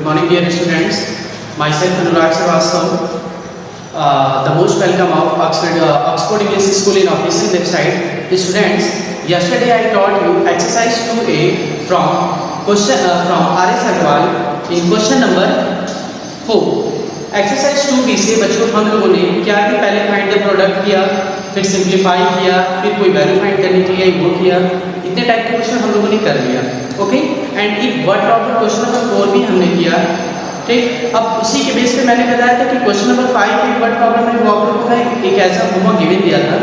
morning, dear students. Myself Anurag Srivastava. The most welcome of Oxford English School in official website. Students, yesterday I taught you exercise 2A from R.S. Agarwal in question number 4. Exercise 2B से बच्चों हम लोगों ने क्या कि पहले find the product किया, फिर सिंप्लीफाई किया, फिर कोई वैल्यू फाइंड करने के लिए वो किया, इतने टाइप के क्वेश्चन हम लोगों ने कर लिया. ओके, एंड एक वर्ड प्रॉब्लम क्वेश्चन नंबर 4 भी हमने किया. ठीक, अब उसी के बेस पे मैंने बताया था कि क्वेश्चन नंबर 5 के वर्ड प्रॉब्लम में वो आप लोगों को एक ऐसा होमवर्क गिवन दिया था,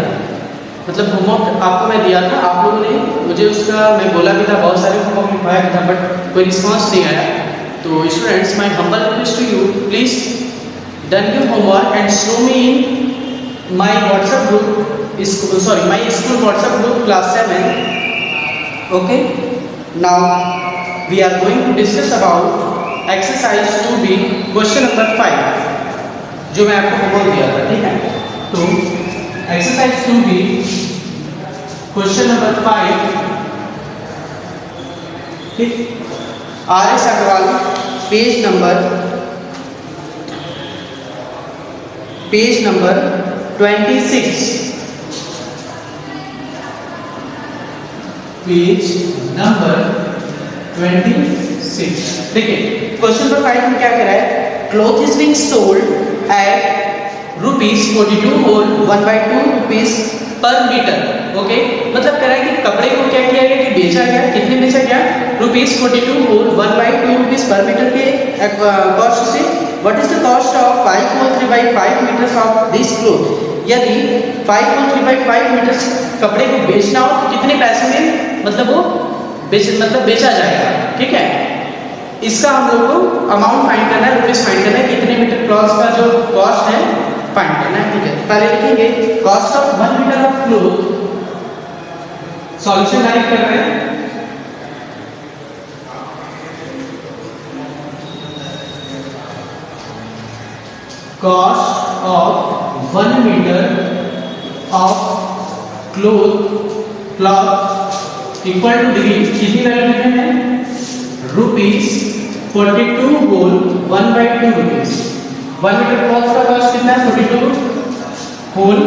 मतलब होमवर्क आपको मैं दिया था, आप लोगों ने मुझे उसका मैं बोला भी था, बहुत सारे होमवर्क लिखवाया था, बट कोई रिस्पॉन्स नहीं आया. तो students, my humble request to you, please done your homework and show me in my WhatsApp group, my school WhatsApp group class 7. Okay, now we are going to discuss about exercise 2B question number 5 जो मैं आपको homework दिया था. ठीक है, तो exercise 2B question number 5. ठीक, R.S. Agrawal page number 26. Page number 26. देखिए क्वेश्चन नंबर 5 में क्या कह रहा है, cloth is being sold at ₹42 और 1/2 रुपीस पर मीटर. ओके, मतलब कह रहा है कि कपड़े को क्या किया गया, कि बेचा गया, कितने बेचा गया, ₹42 और 1/2 रुपीस पर मीटर के कॉस्ट से. What is the cost of 5 whole 3/5 meters of this cloth? यदि 5 whole 3/5 meters कपड़े को बेचना हो तो कितने पैसे में मतलब वो बेचा जाएगा. ठीक है, इसका हम लोग को अमाउंट फाइंड करना है, रुपीस फाइंड करना है, कितने मीटर क्लॉथ का जो कॉस्ट है फाइंड करना है. ठीक है, पहले लिखेंगे cost of 1 metre of cloth. Solution direct कर रहे हैं. Cost of 1 meter of cloth equal to degree कितनी वैल्यू लिखे हैं, ₹42 होल 1/2 रुपीस. 1 मीटर क्लॉथ का कॉस्ट कितना है, 42 whole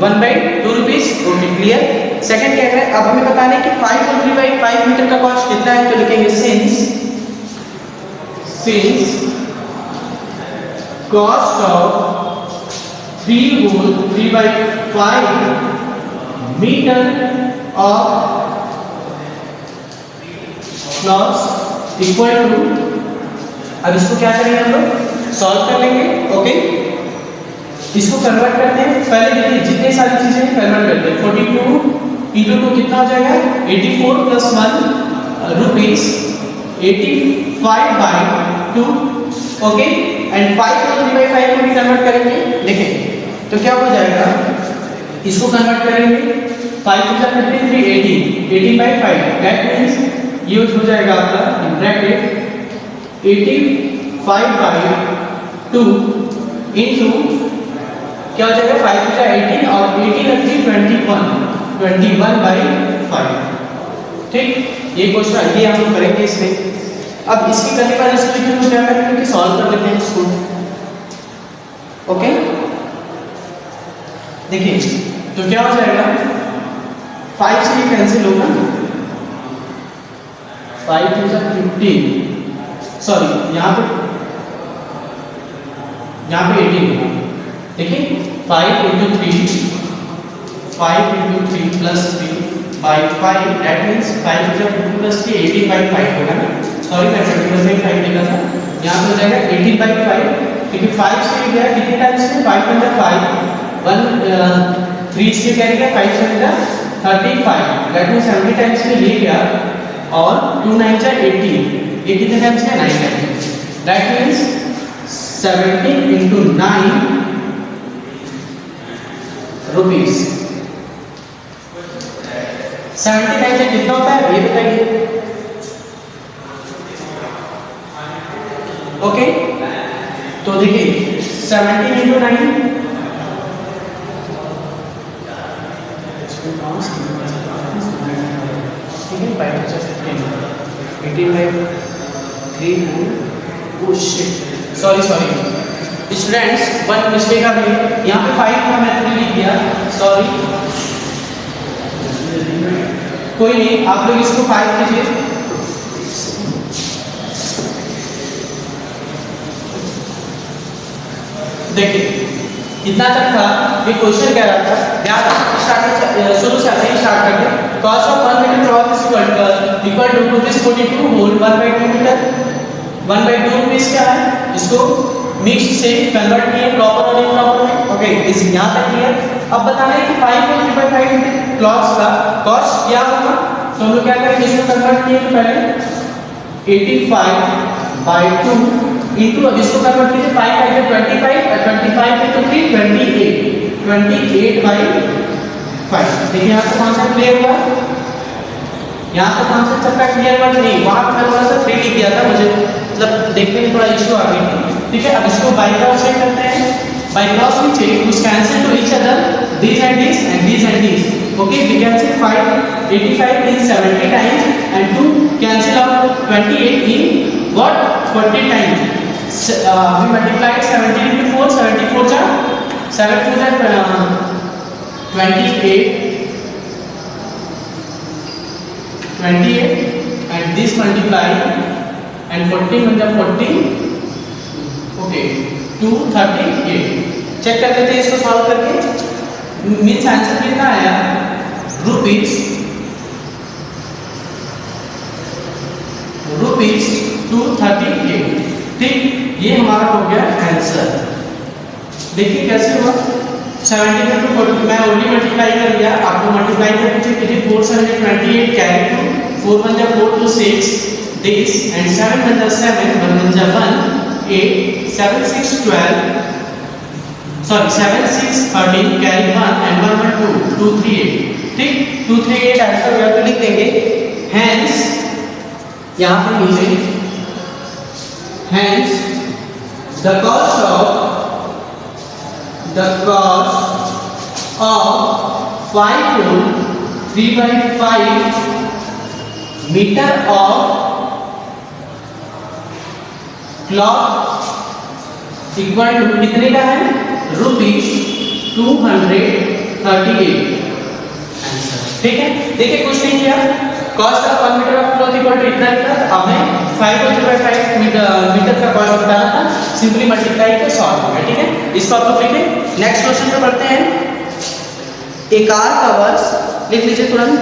1/2 rupees. Okay, clear. Second क्या है, अब हमें बताना है कि 5 होल 3/5 मीटर का कॉस्ट कितना है, तो लिखेंगे since cost of 3 whole 3/5 meter of cloth equal to, अब इसको क्या करेंगे हम लोग, सॉल्व कर लेंगे. ओके, इसको कन्वर्ट करते हैं. पहले देखिए जितने सारी चीजें कन्वर्ट करते हैं. 42 इंटू 2 कितना हो जाएगा, 84 प्लस 1 रुपीस 85/2. ओके, एंड 5 को 3/5 में भी कन्वर्ट करेंगे. देखें तो क्या हो जाएगा, इसको कन्वर्ट करेंगे, 5 to 53 18/5. दैट मींस ये हो जाएगा आपका इन ब्रैकेट 85/2 इनटू क्या हो जाएगा, 5 to 18 और 18 × 21/5. ठीक, ये क्वेश्चन ये हम करेंगे इसमें. अब इसकी करने का इसको लिखने को क्या करेंगे कि सॉल्व कर लेते हैं इसको. ओके, देखिए तो क्या हो जाएगा, 5 से ये कैंसिल होगा, 5 to 15, सॉरी यहाँ पे 18 होगा. देखिए 5 into 3 plus 3/5, that means 5 to 15 plus 3 18/5 होगा ना. सॉरी मैं 20/5 लिखा था, यहाँ पे हो जाएगा 18/5. क्योंकि 5 से गया कितने टाइम्स में, 5 × 5 1 3 से क्या गया, 5 × 35. दैट मींस 70 टाइम्स में ये गया, और 2 9 × 18, ये कितने टाइम्स है, 9 times. That means 17 into 9 rupees. 79 से कितना होता है ये बताइए. ओके, तो देखिए 17 into 9 18/3 sorry students, one mistake आ गई, यहाँ पे 5 का मैंने लिख दिया, सॉरी, कोई नहीं, आप लोग इसको 5 कीजिए। देखिए कितना तक था, ये क्वेश्चन कह रहा था, याद शुरू से ऐसे ही स्टार्ट करके, cost of 1 metre cloth is equal to rupees 42 whole 1/2 metre, 1/2 rupees क्या है, इसको मिक्स से कन्वर्ट किए प्रॉपर और इम्प्रॉपर में। ओके, इस यहाँ तक क्लियर। अब बताना है कि 5 को 3/5 मीटर क्लॉस का कॉस्ट क्या होगा, तो हम लोग क्या करेंगे, इसको कन्वर्ट किए तो पहले 85/2 इंटू, अब इसको कन्वर्ट कीजिए, 5 5 25 और 25 into 3 28/5। देखिए यहाँ पे कौन सा क्लियर हुआ, यहाँ पे कौन सा सबका क्लियर हुआ नहीं, वहाँ पे थोड़ा सा 3 लिख दिया था, मुझे मतलब देखने में थोड़ा इशू आ गई। ठीक है, अब इसको बाय क्रॉस चेक करते हैं, by cross we check who's cancel to each other, these and these and these and these. Okay, we cancel 85 in 70 times and 2 cancel out 28 in what 40 times. We multiplied 70 into 4, 74 जा 7 4 जा 28 and this multiply and 40 मतलब 40, okay 238। Check कर लेते हैं इसको solve करके, means answer कितना आया, रुपीज 238। ठीक, ये हमारा हो गया आंसर। देखिए कैसे हुआ, 70 में टू 40 मैं ओनली मल्टीप्लाई कर दिया, आपको मल्टीप्लाई कर दीजिए, 4 7 28 carry to 4 1 4 2 6 this and 7 1 7 1 1 1 8 7 6 12 sorry 7 6 13 carry 1 and 1 1 2 2 3 8। ठीक, 2 3 8 आंसर यहाँ पे लिख देंगे। hence यहाँ पे लीजिए, hence the cost of 5 whole 3/5 meter of cloth equal to कितने का है, रुपीज 238। ठीक है, देखिए कुछ नहीं किया, cost of 1 metre of cloth equal to इतना था, हमें 5 को 3/5 मीटर का कॉस्ट बताना था, सिंपली मल्टीप्लाई के सॉल्व हो गया। ठीक है, इसको आप लोग लिखें। नेक्स्ट क्वेश्चन पे बढ़ते हैं। एक कार का वर्ष लिख लीजिए तुरंत।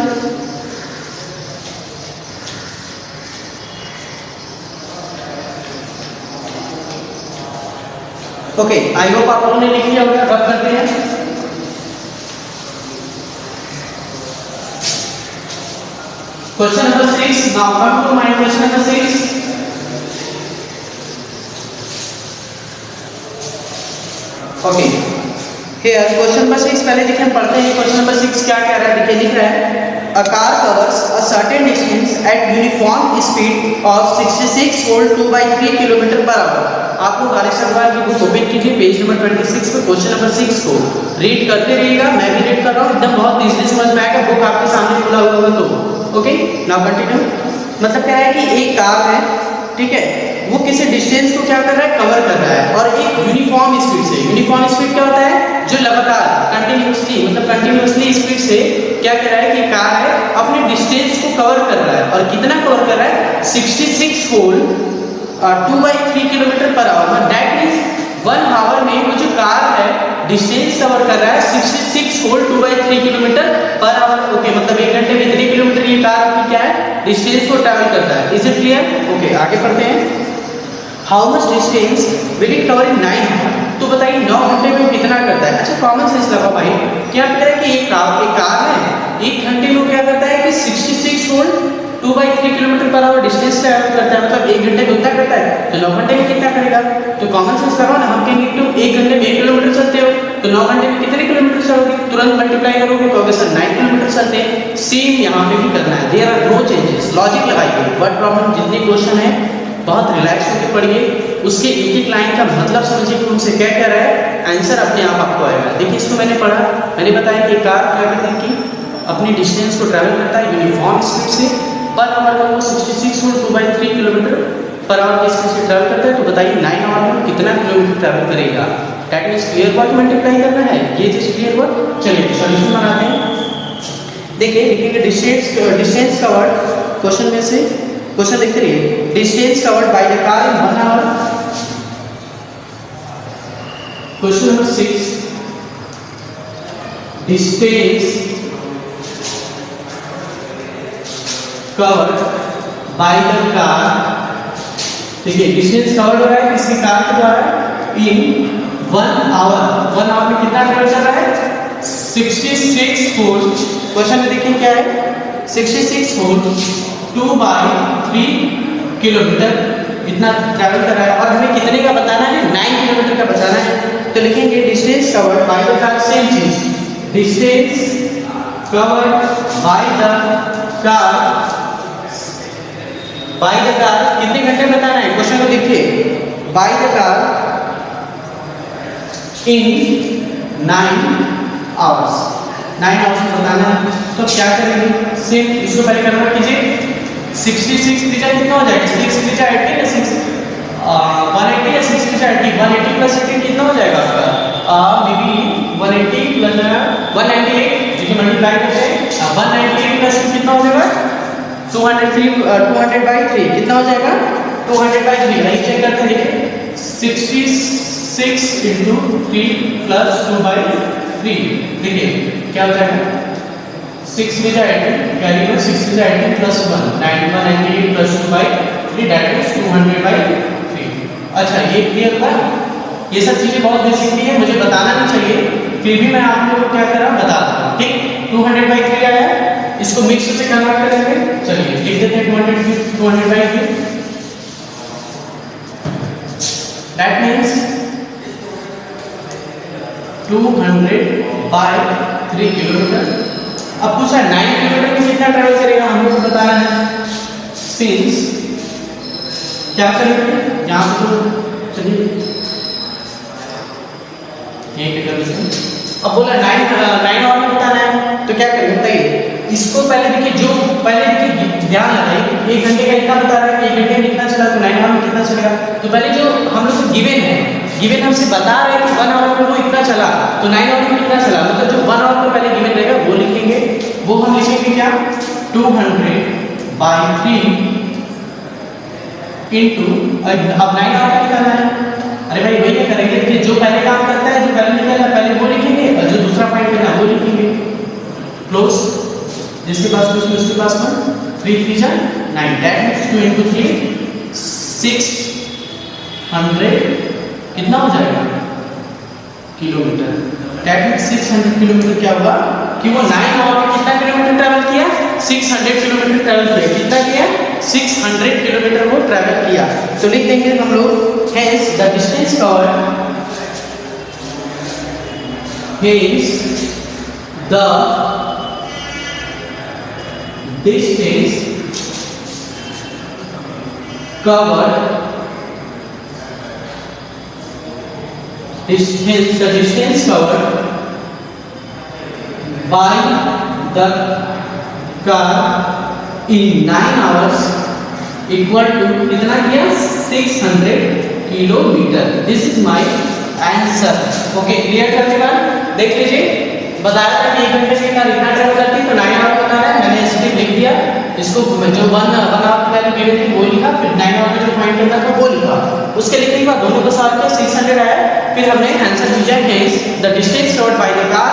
ओके, आई होप आप लोगों ने लिख लिया होगा, रब करते हैं। Question number 6, now come to my question number 6। Okay, here question number 6 पहले देखिए, हम पढ़ते हैं क्वेश्चन नंबर 6 क्या कह रहा है। देखिए लिख रहा है, a car covers a certain distance at uniform speed of 66 volt 2/3 km per hour। आप लोग आरिफ अग्रवाल की बुक ओपन कीजिए, पेज नंबर 26 पे क्वेश्चन नंबर 6 को रीड करते रहिएगा, मैं भी रीड कर रहा हूँ, एकदम बहुत इजीली समझ में आएगा, बुक आपके सामने खुला हुआ होगा तो। Okay, now continue. मतलब क्या है कि एक कार है, ठीक है, वो किसी डिस्टेंस को क्या कर रहा है, कवर कर रहा है, और एक यूनिफॉर्म स्पीड से। यूनिफॉर्म स्पीड क्या होता है, जो लगातार कंटिन्यूअसली मतलब कंटिन्यूअसली स्पीड से क्या कर रहा है कि कार है अपने डिस्टेंस को कवर कर रहा है, और कितना कवर कर रहा है, 66 whole 2/3 kilometre per hour. That means 1 hour में वो जो कार है डिस्टेंस कवर कर रहा है 66 whole 2/3 kilometre per hour. Okay, मतलब 1 घंटे में इतने किलोमीटर ये कार अपनी क्या है, डिस्टेंस को ट्रैवल करता है। Is it clear? ओके, आगे पढ़ते हैं। How much distance will it cover in 9 hour? तो बताइए 9 घंटे में वो कितना करता है। अच्छा, कॉमन सेंस लगा भाई, क्या कह रहा है कि एक कार है 1 घंटे में क्या करता है कि 66 whole 2/3 kilometre per hour distance travel करता है, मतलब 1 घंटे में उतना करता है, तो 9 घंटे में कितना करेगा। तो कॉमन सेंस लगाओ ना, हम कहेंगे तुम 1 घंटे में 1 किलोमीटर चलते हो, तो 9 घंटे में कितने किलोमीटर चलोगे, तुरंत मल्टीप्लाई करोगे, कहोगे सर 9 किलोमीटर चलते हैं। सेम यहाँ पे भी करना है, there are no changes, logic लगाइए। वर्ड प्रॉब्लम जितने क्वेश्चन है बहुत रिलैक्स होकर पढ़िए, उसके एक एक लाइन का मतलब समझिए कि उनसे क्या कह रहा है, आंसर अपने आप आपको आएगा। देखिए इसको मैंने पढ़ा, मैंने बताया कि कार क्या करती है कि अपनी डिस्टेंस को ट्रैवल करता है यूनिफॉर्म स्पीड से, पर आवर में वो 66 होल 2/3 किलोमीटर पर आवर की स्पीड से ट्रैवल करता है, तो बताइए 9 आवर में कितना किलोमीटर ट्रैवल करेगा। That means clear work multiply करना है, ये चीज क्लियर वर्क। चलिए सॉल्यूशन बनाते हैं। देखिए लिखेंगे डिस्टेंस कवर्ड, क्वेश्चन में से क्वेश्चन देखते रहिए। Distance covered by the car in 1 hour. Question number 6, distance covered by the car, ठीक है, डिस्टेंस कवर्ड हो रहा है किसकी कार के द्वारा इन 1 आवर। 1 आवर में कितना ट्रैवल कर रहा है 66 फुट। क्वेश्चन में देखिए क्या है 66 फुट 2/3 किलोमीटर इतना ट्रैवल कर रहा है, और हमें कितने का बताना है 9 किलोमीटर का बताना है। तो लिखेंगे distance covered by the car, same चीज, distance covered by the car, by the car कितने घंटे बताना है। क्वेश्चन को देखिए, by the car in 9 hours, 9 hours में बताना है। तो क्या करेंगे, सिर्फ इसको पहले करना कीजिए। 66 त्रिज्या कितना हो जाएगा, 6 त्रिज्या 80 या 6 180 या 6 त्रिज्या 80, 180 प्लस 80 कितना हो जाएगा आपका मे बी 180 प्लस 198, देखिए मल्टीप्लाई करते हैं। 198 प्लस कितना हो जाएगा 200/3 कितना हो जाएगा 200/3। नहीं चेक करते हैं, देखिए 66 × 3 + 2/3, देखिए क्या हो जाएगा 6 में 80 कैरी में 6 में 80 + 1 198 + 2/3 दैट इज 200/3। अच्छा ये क्लियर हुआ। ये सब चीजें बहुत बेसिक भी है, मुझे बताना नहीं चाहिए, फिर भी मैं आप लोगों को क्या कर रहा हूं बता रहा हूं। ठीक 200/3 आया, इसको मिक्स से कन्वर्ट करेंगे। चलिए लिख देते हैं 200/3 दैट मींस 200/3 किलोमीटर। अब पूछा 9 किलोमीटर में कितना ट्रैवल करेगा, हम लोग को बताना है। सिंस क्या करेंगे यहाँ पे, तो चलिए ये क्या कर, अब बोला 9 आवर में बताना है, तो क्या करेंगे बताइए। इसको पहले देखिए, जो पहले देखिए ध्यान लगाइए 1 घंटे का इतना बता रहा है, 1 घंटे में कितना चला, तो 9 आवर में कितना चलेगा। तो पहले जो हम लोग से गिवन है, गिवन हमसे बता रहे हैं कि 1 आवर में वो इतना चला, तो 9 आवर में कितना चला, मतलब जो 1 आवर में पहले गिवन रहेगा वो लिखेंगे। वो हम लिखेंगे क्या 200/3 इंटू, अब 9 आवर में निकालना है। अरे भाई वही करेंगे कि जो पहले काम करता है, जो पहले निकलना है पहले वो लिखेंगे, और जो दूसरा पॉइंट करना है वो लिखेंगे। क्लोज, जिसके पास कुछ नहीं उसके पास 3 3 9 दैट मींस 2 × 3 600 कितना हो जाएगा किलोमीटर। दैट मींस 600 किलोमीटर क्या होगा कि वो 9 आवर में कितना किलोमीटर ट्रैवल किया 600 किलोमीटर ट्रैवल किया। कितना किया 600 किलोमीटर वो ट्रैवल किया। तो लिख देंगे हम लोग hence the distance covered, hence the distance covered, the distance covered by the car in 9 hours equal to कितना किया 600 kilometre. This is my answer. Okay clear करने के बाद देख लीजिए, बताया था कि 1 घंटे से कितना ट्रैवल करती है, तो 9 आवर बता रहा है, मैंने स्क्रिप्ट लिख दिया। इसको जो 1 आवर की वैल्यू गिवन थी वो लिखा, फिर 9 आवर में जो पॉइंट करना था वो लिखा। उसके लिखने के बाद दोनों को सॉल्व किया, 600 आया। फिर हमने आंसर दिया hence the distance covered by the car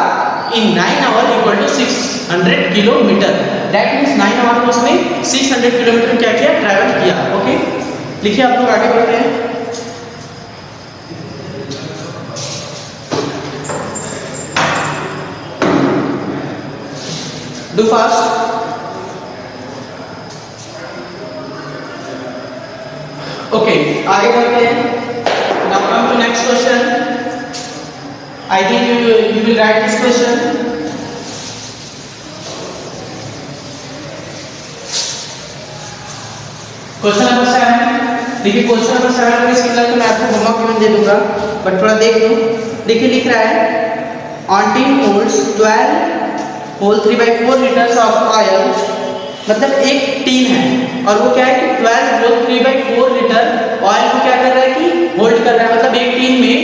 in 9 hour equal to 600 kilometre. That means 9 hour में उसने 600 किलोमीटर क्या किया ट्रैवल किया। ओके लिखिए, आप लोग आगे बढ़ते हैं। Do fast. Okay, आगे बढ़ते हैं। Now come to next question. I think you will write this question. Question number 7. देखिए क्वेश्चन नंबर 7 में इसके लिए तो मैं आपको होमवर्क गिवन दे दूंगा, बट थोड़ा देख लो। देखिए लिख रहा है on tin holds 12 whole 3/4 liters of oil मतलब एक टीन है और वो क्या है कि 12 वोल्ट 3/4 लीटर ऑयल को क्या कर रहा है कि होल्ड कर रहा है, मतलब एक टीन में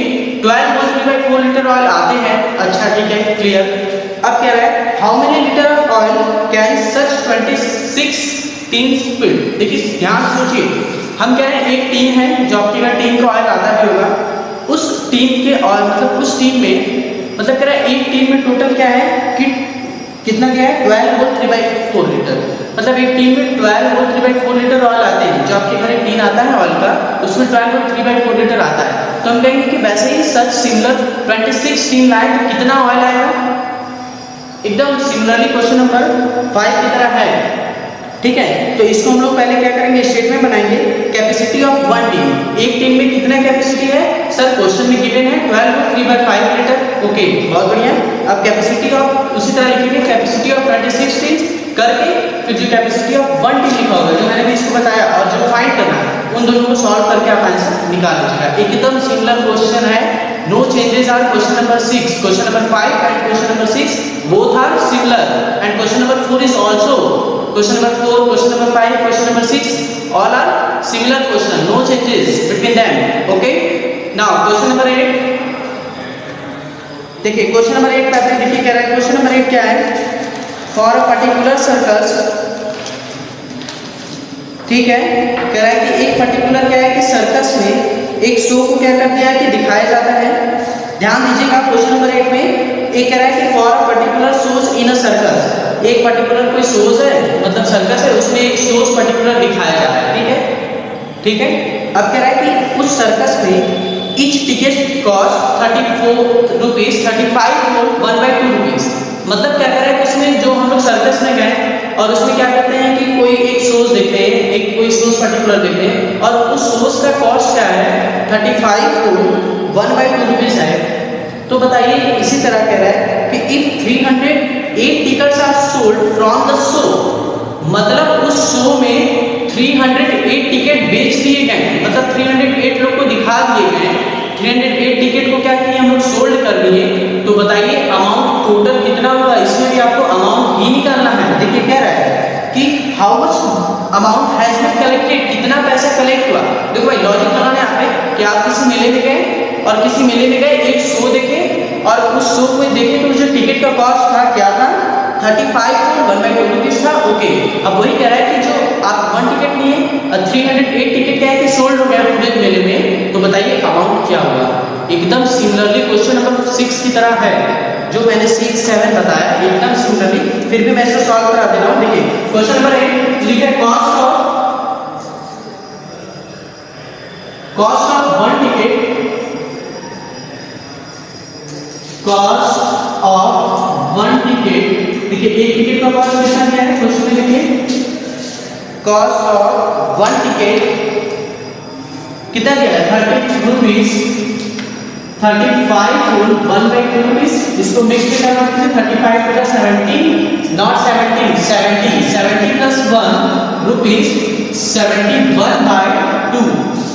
12 वोल्ट 3/4 लीटर ऑयल आते हैं। अच्छा ठीक है, क्लियर। अब क्या है, how many litre of oil can such 26 tins fill. देखिए ध्यान सोचिए, हम क्या है, एक टीन है जो आपके घर टीन का ऑयल आता भी होगा, उस टीन के ऑयल मतलब उस टीन में मतलब कह रहा है एक टीन में टोटल क्या है कि कितना क्या है 12 वोल्ट 3/4 लीटर, मतलब एक टीन में 12 वोल्ट 3/4 लीटर ऑयल आते हैं। जो आपके घर एक टीन आता है ऑयल का, उसमें 12 वोल्ट 3/4 लीटर आता है। तो हम कहेंगे कि वैसे ही सच सिमिलर 26 टीन लाए तो कितना ऑयल आएगा। एकदम सिमिलरली क्वेश्चन नंबर 5 की तरह है, ठीक है। तो इसको हम लोग पहले क्या करेंगे, स्टेटमेंट बनाएंगे। कैपेसिटी ऑफ वन टीन, एक टीन में कितना कैपेसिटी है सर, क्वेश्चन में गिवन है 12 वोल्ट 3/5 लीटर। ओके, बहुत बढ़िया। अब कैपेसिटी ऑफ उसी तरह लिखेंगे, कैपेसिटी ऑफ 26 टीन करके फिर जो कैपेसिटी ऑफ वन टीन लिखा होगा, जो मैंने भी इसको बताया, और जो फाइंड करना है उन दोनों को सॉल्व करके आप आंसर निकाल लीजिएगा। एकदम सिमिलर क्वेश्चन है, no changes are question number 6, question number 5 and question number 6 both are similar, and question number 4 is also, question number 4, question number 5, question number 6 all are similar question, no changes between them. Okay, now question number 8 देखिए, question number 8 पे आते हैं। देखिए कह रहा है question number 8 क्या है, फॉर अ पर्टिकुलर सर्कस, ठीक है, कह रहा है कि एक पर्टिकुलर क्या है कि सर्कस में एक शो को क्या कर दिया है कि दिखाया जाता है। ध्यान दीजिएगा क्वेश्चन नंबर 8 में एक कह रहा है कि for a particular shows in a circus, एक पर्टिकुलर कोई शोज है मतलब सर्कस है, उसमें एक शोज पर्टिकुलर दिखाया जा रहा है, ठीक है, ठीक है। अब कह रहा है कि उस सर्कस में each ticket cost 34 rupees 35 for 1/2 rupees, मतलब क्या कर रहा है कि उसमें जो हम लोग सर्कस में गए और उसमें क्या करते हैं कि कोई एक शोज देखते हैं, एक कोई शोज पर्टिकुलर देखते हैं और उस शोज का कॉस्ट क्या है 35 को 1/2 रुपीज है। तो बताइए इसी तरह कह रहा है कि if 308 tickets are sold from the show, मतलब उस शो में 308 टिकट बेच दिए गए, मतलब 308 लोग को दिखा दिए गए, 308 टिकट को क्या किए हम लोग सोल्ड कर दिए। तो बताइए अमाउंट टोटल कितना होगा, इसमें भी आपको अमाउंट ही निकालना है। देखिए कह रहा है कि how much amount has been collected, कितना पैसा कलेक्ट हुआ। देखो भाई लॉजिक लगाना है आप कि आप किसी मेले में गए और किसी मेले में गए एक शो देखे और उस शो को देखे तो जो टिकट का कॉस्ट था क्या था 35 को 1/2 रुपीज था। ओके, अब वही कह रहा है कि जो आप 1 टिकट लिए और 308 टिकट क्या है कि सोल्ड हो गया पूरे मेले में, तो बताइए अमाउंट क्या होगा। एकदम सिमिलरली क्वेश्चन नंबर 6 की तरह है, जो मैंने 6, 7 बताया एकदम सिमिलरली। फिर भी मैं इसको सॉल्व करा दे रहा हूँ। देखिए क्वेश्चन नंबर 8 लिखा है cost of 1 ticket, cost of 1 ticket. देखिए एक टिकट का कॉस्ट कितना दिया है क्वेश्चन में, देखिए कॉस्ट ऑफ 1 टिकट कितना दिया है 30 रुपीज, 35 फुल 1/2 रुपीज। इसको मिक्स करना है 35 plus 17 not 17 70 plus 1 rupees 71/2।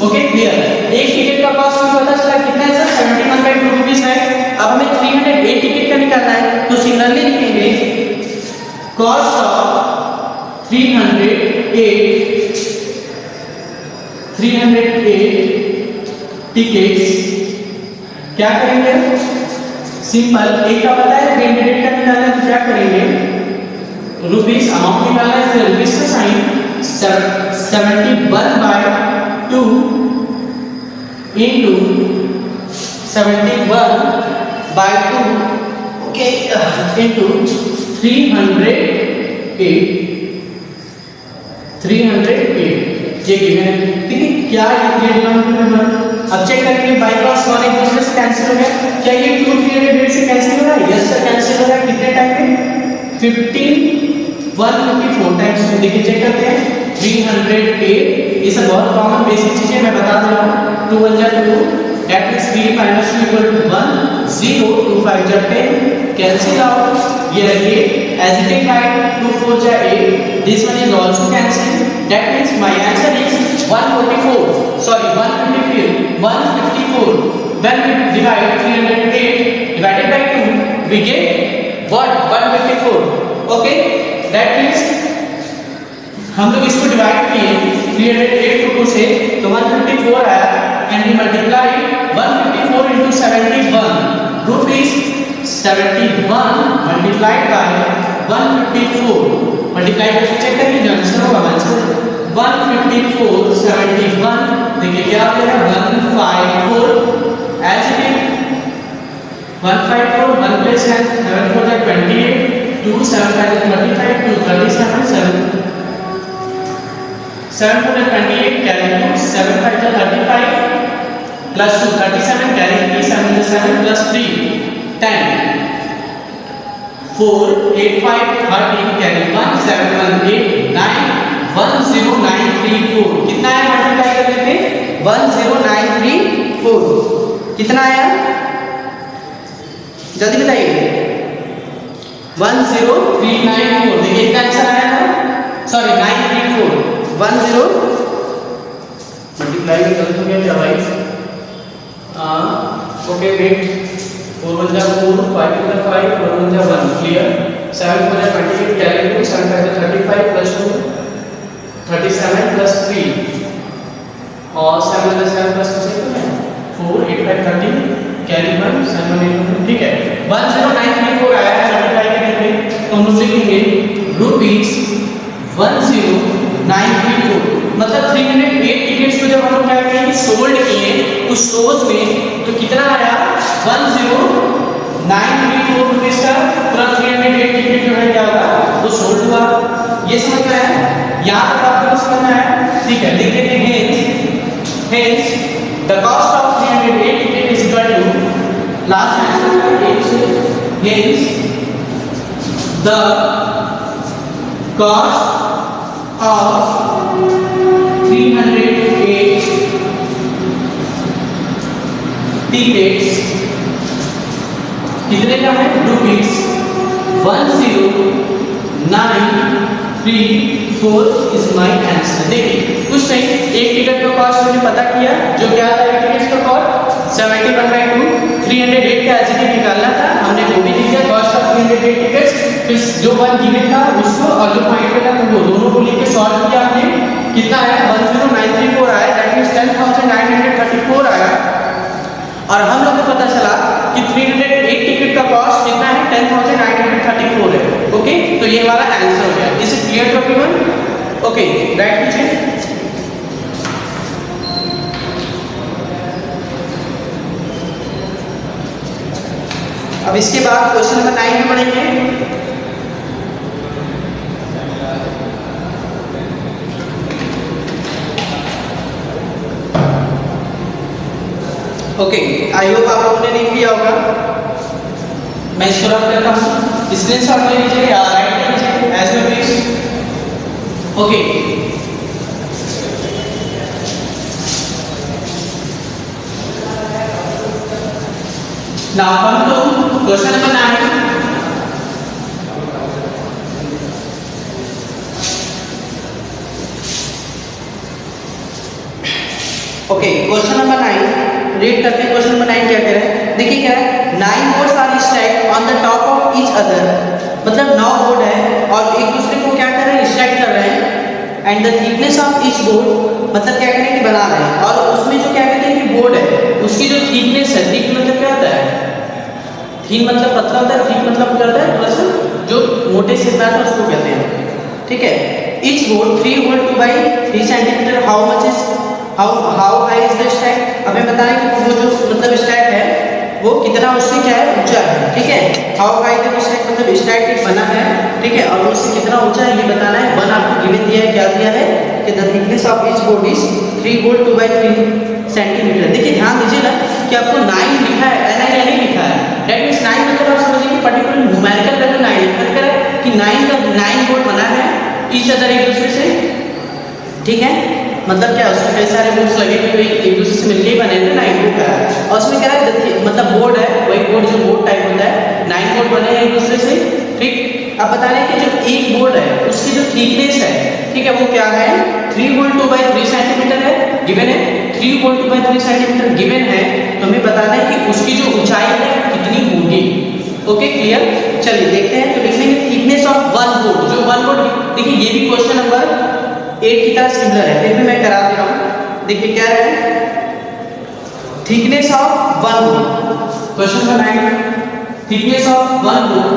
Okay clear. एक टिकट का कॉस्ट हमें पता चला कितना है सर 71/2 रुपीज है। अब हमें 308 टिकट का निकालना है, तो सिमिलरली लिखेंगे कॉस्ट ऑफ 308 टिकट्स। क्या करेंगे सिंपल, एक का पता है 308 का निकालना है तो क्या करेंगे रुपीस अमाउंट निकालना है, फिर रुपीस का साइन 71/2 इनटू 71/2 ओके इनटू 308 ये गिवन है। देखिए क्या ये डिनोमिनेटर अब चेक करेंगे बाई क्रॉस 1 एक दूसरे से कैंसिल हो गया। क्या ये 2 308 से कैंसिल हो रहा है? यस सर कैंसिल हो रहा है। कितने टाइम में 154 टाइम्स में। देखिए चेक करते हैं 308 ये सब बहुत कॉमन बेसिक चीजें मैं बता दे रहा हूं। 2 1 जा 2 that means 3 minus 2 equal to 1 0 2 5 जा 10 cancel out ये रखिए as it is right 2 4 जा 8 this one is also cancelled that means my answer is 144 sorry 154 when we divide 308 divided by 2 we get what 154 okay that means हम लोग इसको divide किए 308 को 2 से तो 154 आया and we multiply 154 into 71 root is 71 multiplied by 154 multiply करके check करिए जो आंसर होगा आंसर 154 71 देखिए क्या आ जाएगा 154 एज इट इज 154 1 प्लस 7 4 जा 28 2 7 5 25 2 37 7 7 4 28 carry 2 7 5 जा 35 plus 2 37 carry 3 7 is 7 plus 3 10 4 8 5 30 carry 1 7 1 8 9 10934 कितना है मल्टीप्लाई कर लेते 10934 कितना आया जल्दी बताइए 10394 देखिए इसका आंसर आया ना सॉरी 934 10 मल्टीप्लाई में गलत हो गया क्या भाई ओके वेट 4 1 जा 4 5 2 5 4 1 जा 1 क्लियर 7 4 जा 28 कैरी 2 7 5 जा 35 plus 2 37 plus 3 और 7 plus 7 plus 2 से तो 4 8 5 30 कैरी 1 7 1 8 ठीक है 10934 आया है मल्टीप्लाई करने पे तो हम लोग लिखेंगे रुपीस 10934 मतलब 308 टिकट्स को जब हम लोग क्या करेंगे सोल्ड किए उस शोज में तो कितना आया 10934 रुपीस का पूरा 308 टिकट जो है क्या होगा वो सोल्ड हुआ ये समझ में आया यहाँ तक आपको समझ में आया ठीक है लिख देते हैं hence the cost of 308 ticket is equal to last answer hence the cost of 308 tickets कितने का है रुपीस 10934 इज माय आंसर देखिए उस टाइम एक टिकट का कॉस्ट मैंने पता किया जो क्या था एक टिकट का कॉस्ट 71/2 308 का एसटी निकालना था हमने वो भी लिख दिया कॉस्ट ऑफ 308 टिकट्स फिर जो वन गिवन था उसको और जो पॉइंट पे था वो दोनों को लेके सॉल्व किया हमने कितना आया 10934 आया दैट मींस 10934 आया और हम लोग को पता चला कि 308 टिकट का कॉस्ट कितना है 10934 है ओके तो ये हमारा आंसर हो गया is it clear to everyone okay write कीजिए अब इसके बाद क्वेश्चन नंबर 9 में पढ़ेंगे ओके आई होप आप लोगों ने लिख लिया होगा मैं इसको रख देता हूँ स्क्रीनशॉट ले लीजिए या राइट कीजिए as you wish okay now come to question number 9 okay question number 9 read करते हैं क्वेश्चन नंबर 9 क्या कह रहा है देखिए क्या है 9 boards are stacked on the top of each other मतलब 9 बोर्ड है और एक दूसरे को क्या कर रहे हैं स्टैक कर रहे हैं and the thickness of each board मतलब क्या करें कि बना रहे हैं और उसमें जो क्या कहते हैं कि बोर्ड है उसकी जो थिकनेस है थिक मतलब क्या होता है थिन मतलब पतला होता है थिक मतलब क्या होता है थोड़ा सा जो मोटे से इतना था उसको कहते हैं ठीक है each board 3 whole 2/3 centimetre how much is how high is the stack हमें बताना है कि वो जो मतलब स्टैक है वो कितना उससे क्या है ऊंचा है ठीक है हाउ हाई द स्टैक मतलब स्टैक एक बना है ठीक है और उससे कितना ऊंचा है ये बताना है वन आपको गिवन दिया है क्या दिया है कि the thickness of each board is 3 whole 2/3 centimetre देखिए ध्यान दीजिएगा कि आपको 9 लिखा है NIN नहीं लिखा है दैट मींस 9 मतलब आप समझिए कि पर्टिकुलर न्यूमेरिकल वैल्यू 9 लिखा है कि 9 का 9 बोर्ड बना है ईच अदर एक दूसरे से ठीक है मतलब क्या उसमें कई सारे बोर्ड्स लगे हुए एक दूसरे से मिलके ही बने थे 9 बोर्ड का और उसमें क्या है मतलब बोर्ड है वही बोर्ड जो बोर्ड टाइप होता है 9 बोर्ड बने हैं एक दूसरे से ठीक अब बता रहे हैं कि जो एक बोर्ड है उसकी जो थिकनेस है ठीक है वो क्या है 3 होल 2/3 सेंटीमीटर है गिवन है 3 होल 2/3 सेंटीमीटर गिवन है तो हमें बताना है कि उसकी जो ऊंचाई है कितनी होगी ओके क्लियर चलिए देखते हैं तो लिखेंगे थिकनेस ऑफ वन बोर्ड जो वन बोर्ड देखिए ये भी क्वेश्चन नंबर 8 की तरह सिमिलर है, फिर भी मैं करा दे रहा हूँ। देखिए क्या है, thickness of one bone, question number 9, thickness of one bone,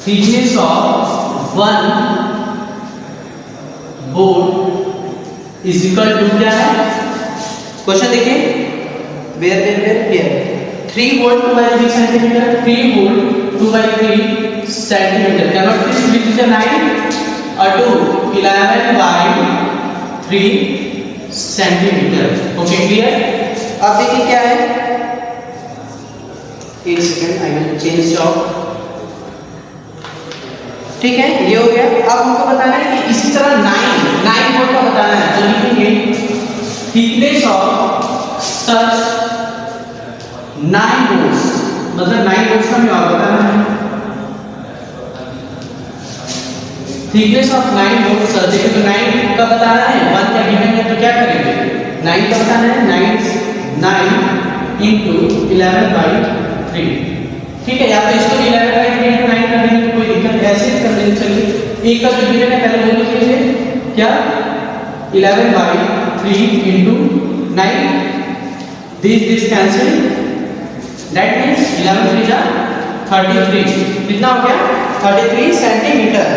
thickness of one bone is equal to क्या है, क्वेश्चन देखिए, where here 3 whole 2 by 3 centimetre, 3 whole 2 by 3 centimetre, cannot be split into 9 or 2, 11 by 3 centimetre. Okay clear. अब देखिए क्या है, एक second I will change job. ठीक है, ये हो गया। अब हमको बताना है कि इसी तरह 9 वोल्ट का बताना है, तो लिखेंगे थिकनेस ऑफ सच 9 वोल्ट्स, मतलब 9 वोल्ट्स का मान बताना है, थिकनेस ऑफ 9 वोल्ट्स। देखिए तो 9 का बताना है, 1 का गिवन है तो क्या करेंगे, 9 का बताना है, 9 into 11 by 3। ठीक है, या तो इसको 11 by 3 into 9 कर देंगे, कोई दिक्कत ऐसे कर देंगे। चलिए एक का जो गिवन है पहले बोल लीजिए क्या, 11 by 3 into 9, this cancel, that means 11 3 जा 33, कितना हो गया 33 सेंटीमीटर।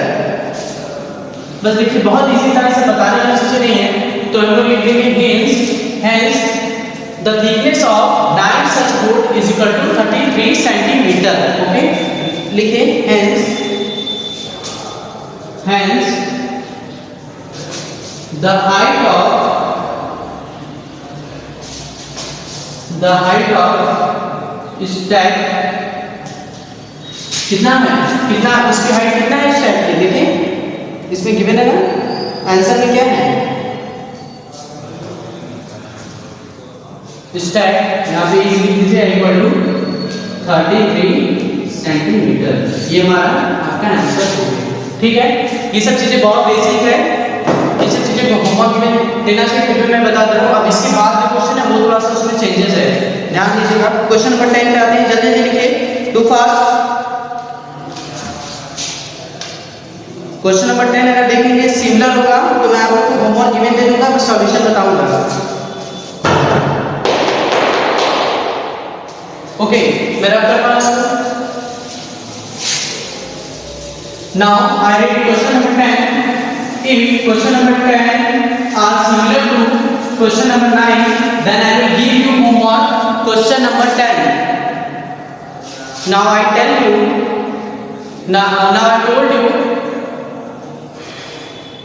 बस देखिए बहुत इजी तरह से बताने वाली चीजें नहीं है, तो हम लोग लिख देंगे hence the thickness of 9 such board is equal to 33 centimetre. Okay लिखें hence the height of stack कितना है, कितना इसकी हाइट कितना है स्टैक की, देखिए इसमें गिवन है ना, आंसर में क्या है, स्टैक यहाँ पे लिख दीजिए इक्वल टू 33 सेंटीमीटर। ये हमारा आपका आंसर हो गया। ठीक है, ये सब चीजें बहुत बेसिक है, ये सब चीजें को होमवर्क में देना चाहिए, फिर मैं बता दे रहा हूँ। अब इसके बाद जो क्वेश्चन है वो थोड़ा सा उसमें चेंजेस है, ध्यान दीजिएगा। क्वेश्चन नंबर 10 पे आते हैं, जल्दी जल्दी लिखिए, टू फास्ट। क्वेश्चन नंबर 10 अगर देखेंगे सिमिलर होगा तो मैं आपको होमवर्क गिवन दे दूंगा, मैं सॉल्यूशन बताऊंगा। ओके मेरा आपका पास now I read question number 10. If question number 10 are similar to question number 9, then I will give you homework question number 10. Now I tell you, now I told you,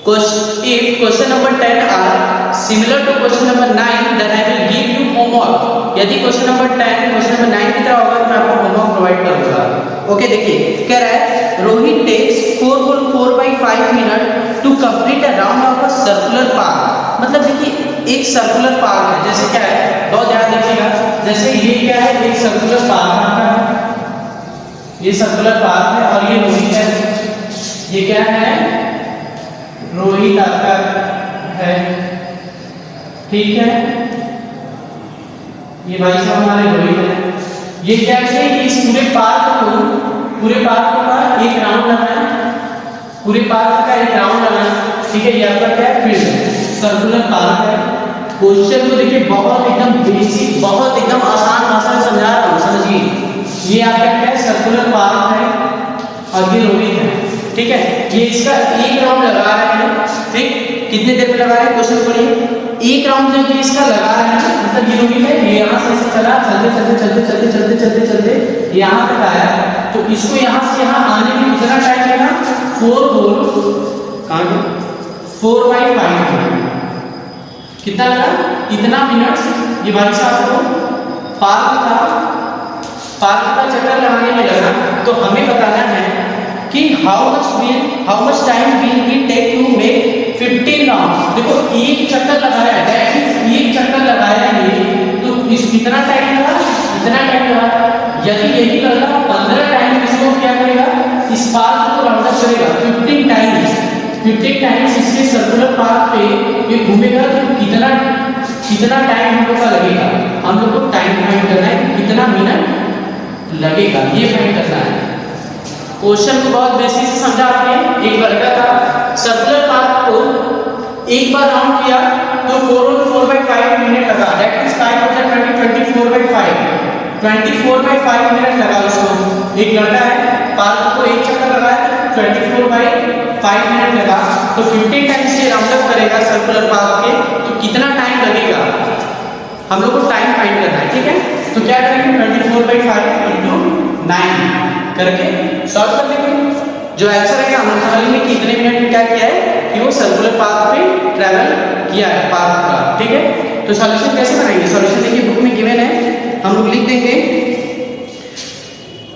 if question number 10 are similar to question number 9, then I will give you homework. यदि question number 10 question number 9 की तरह होगा तो मैं आपको homework provide करूंगा। Okay देखिए कह रहा है Rohit takes 4.5 minute to complete a round of a circular park. मतलब देखिए एक सर्कुलर पार्क है, जैसे क्या है बहुत ध्यान दीजिएगा, जैसे ये क्या है एक सर्कुलर पार्क है, ये सर्कुलर पार्क है और ये रोहित है, ये क्या है रोहित आपका है, ठीक है, ये भाई साहब हमारे रोहित है। ये क्या है कि इस पूरे पार्क का एक राउंड लगाना है, पूरे पार्क का एक राउंड लगाना है, ठीक है। ये आपका क्या है फील्ड है, सर्कुलर पार्क है। क्वेश्चन को देखिए बहुत एकदम बेसिक, बहुत एकदम आसान भाषा में समझा रहा हूँ, समझिए। ये आपका क्या है सर्कुलर पार्क है और ये रोहित है, ठीक है। ये इसका एक राउंड लगा रहे हैं, ठीक, कितने देर में लगा रहे हैं क्वेश्चन पढ़िए, एक राउंड जब ये इसका लगा रहे हैं मतलब ये रोहित है, ये यहाँ से चला चलते यहाँ तक आया, तो इसको यहाँ से यहाँ आने में कितना टाइम लगा 4/5 कितना लगा, इतना मिनट। ये भाई साहब को पार्क का चक्कर लगाने में लगा। तो हमें बताना है कि how much time will we take to make 15 round. देखो एक चक्कर लगाया, एक चक्कर लगाया ये, तो इस कितना टाइम लगा, इतना टाइम लगा। यदि यही लगा 15 टाइम इसको क्या करेगा, इस पार्क को राउंड अप करेगा 15 टाइम्स इसके सर्कुलर पार्क पे ये घूमेगा, तो कितना टाइम हम लोग का लगेगा, हम लोग को टाइम फाइंड करना है, कितना मिनट लगेगा ये फाइंड करना है। क्वेश्चन को बहुत बेसिक से समझा आपने। एक लड़का था, सर्कुलर पाथ को एक बार राउंड किया तो 4/5 मिनट लगा, दैट इज 5 × 20 24/5 24/5 मिनट लगा उसको। एक लड़का है, पाथ को एक चक्कर लगाया तो 24/5 मिनट लगा, तो 15 टाइम्स ये राउंड अप करेगा सर्कुलर पाथ के, तो कितना टाइम लगेगा हम लोग को टाइम फाइंड करना है, ठीक है। तो क्या करेंगे, 24/5 × 9 करके सॉल्व कर देंगे। जो आंसर है हम समझ लेंगे कि कितने मिनट में क्या किया है कि वो सर्कुलर पाथ पे ट्रैवल किया है पाथ का, ठीक है। तो सॉल्यूशन कैसे बनाएंगे, सॉल्यूशन देखिए बुक में गिवन है, हम लोग लिख देंगे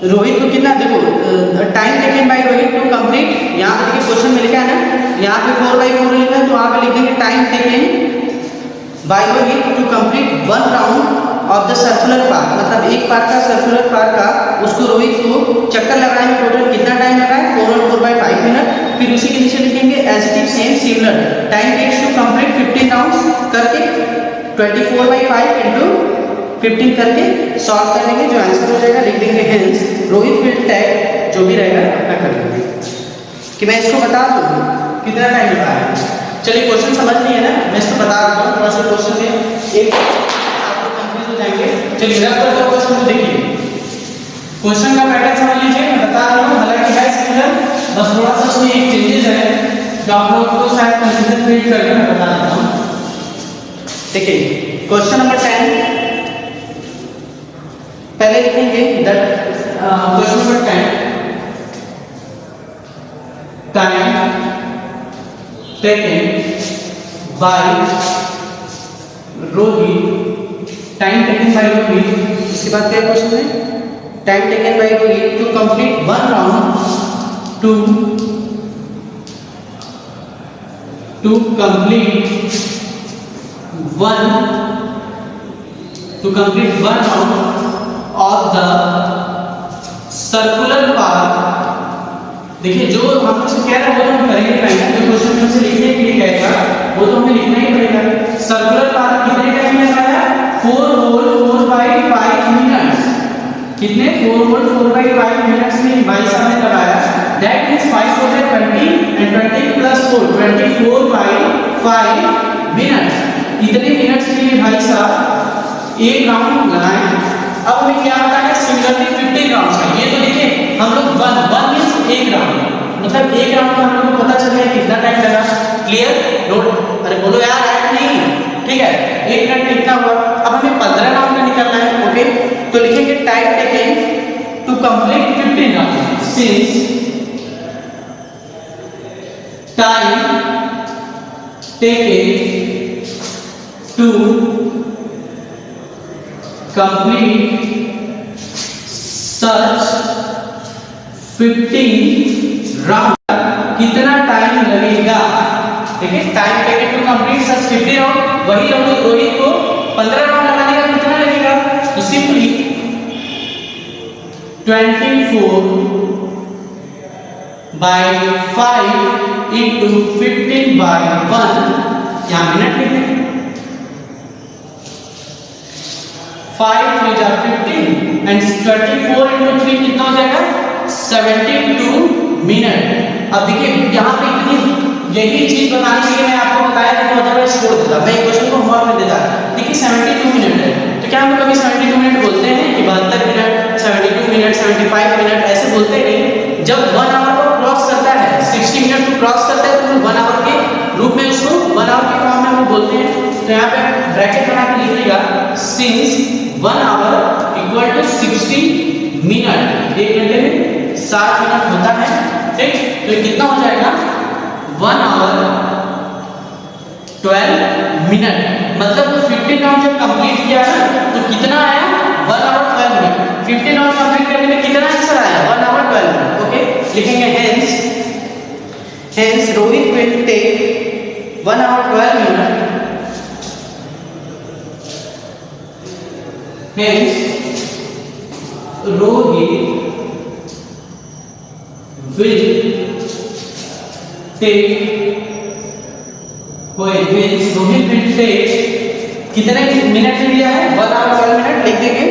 रोहित को कितना, देखो time taken by Rohit to complete, यहाँ पे देखिए क्वेश्चन में लिखा है ना, यहाँ पे 4/4 लिखा है, तो वहाँ पे लिख देंगे time taken by Rohit to complete 1 round of the circular path, मतलब एक पाथ का सर्कुलर पाथ का उसको रोहित को चक्कर लगाने में टोटल कितना टाइम लगा है, 4/4/5 मिनट। फिर उसी के नीचे लिखेंगे as it is same similar time takes to complete 15 rounds करके 24/5 × 15 करके सॉल्व कर लेंगे। जो आंसर हो जाएगा लिख देंगे हेंस रोहित विल टेक, जो भी रहेगा अपना कर लेंगे। कि मैं इसको बता दूँ कितना टाइम लगा है, चलिए क्वेश्चन समझ नहीं है ना, मैं इसको बता देता हूँ, थोड़ा सा क्वेश्चन में एक आपको कंफ्यूज हो जाएंगे। चलिए रब करते हो क्वेश्चन को, देखिए क्वेश्चन का पैटर्न समझ लीजिए, मैं बता रहा हूँ, हालांकि है सिमिलर, बस थोड़ा सा उसमें एक चेंजेस है जो आप लोगों को शायद कंफ्यूजन क्रिएट करके मैं बता देता हूँ। देखिए क्वेश्चन नंबर 10 पहले लिखेंगे that question number 10 time taken by Rohit, time taken by Rohit, इसके बाद क्या क्वेश्चन है, time taken by Rohit to complete 1 round to complete one round of the circular path। देखिए जो हम लोग से कह रहे हैं वो तो हम करेंगे नहीं, जो क्वेश्चन में से लिखने के लिए कहेगा वो तो हमें लिखना ही पड़ेगा। सर्कुलर पाथ कितने टाइम में लगाया, 4/4/5 मिनट्स, कितने 4/4/5 मिनट्स में भाई साहब ने लगाया, दैट मींस 5 × 20 and 20 + 4 24/5 मिनट्स। इतने मिनट्स के लिए भाई साहब एक राउंड लगाए। अब हमें क्या होता है, सिमिलरली 15 राउंड्स का, ये तो देखिए हम लोग 1 मींस एक राउंड, मतलब एक राउंड में हम लोग को पता चल गया कितना टाइम लगा, क्लियर नोट, अरे बोलो यार राइट नहीं, ठीक है, 1 मिनट में इतना हुआ। अब हमें 15 राउंड का निकालना है, ओके, तो लिखेंगे time taken to complete 15 round, since time taken to complete such 15 round कितना टाइम लगेगा। देखिए time taken to complete such 15 round, वही रोहित को 15 राउंड लगाने का कितना लगेगा, तो सिंपली 24/5 × 15/1, यहाँ मिनट लिख दें, 5 × 3 = 15 एंड 24 × 3 कितना हो जाएगा, 72 मिनट। अब देखिए यहाँ पे इतनी यही चीज बताने के लिए मैं आपको बताया था कि अदरवाइज छोड़ देता, मैं क्वेश्चन को होमवर्क में देता। देखिए 72 मिनट है, तो क्या हम कभी 72 मिनट बोलते हैं कि 72 मिनट, 72 मिनट, 75 मिनट ऐसे बोलते नहीं। जब 1 आवर को क्रॉस करता है, 60 मिनट को क्रॉस करता है, तो 1 आवर के रूप में उसको 1 आवर के फॉर्म में हम बोलते हैं। तो यहाँ पे ब्रैकेट बना के लिखिएगा, सिंस 1 आवर = 60 मिनट, 1 घंटे में 60 मिनट होता है, ठीक। तो ये कितना हो जाएगा, 1 आवर 12 मिनट, मतलब 15 राउंड जब कंप्लीट किया ना तो कितना आया, 1 आवर 12 मिनट। 15 राउंड कंप्लीट करने में कितना आंसर आया, 1 आवर 12 मिनट, ओके। लिखेंगे hence Rohit will take 1 hour 12 minute, hence Rohit will take Rohit will take कितने मिनट में दिया है, 1 आवर 12 मिनट लिख देंगे,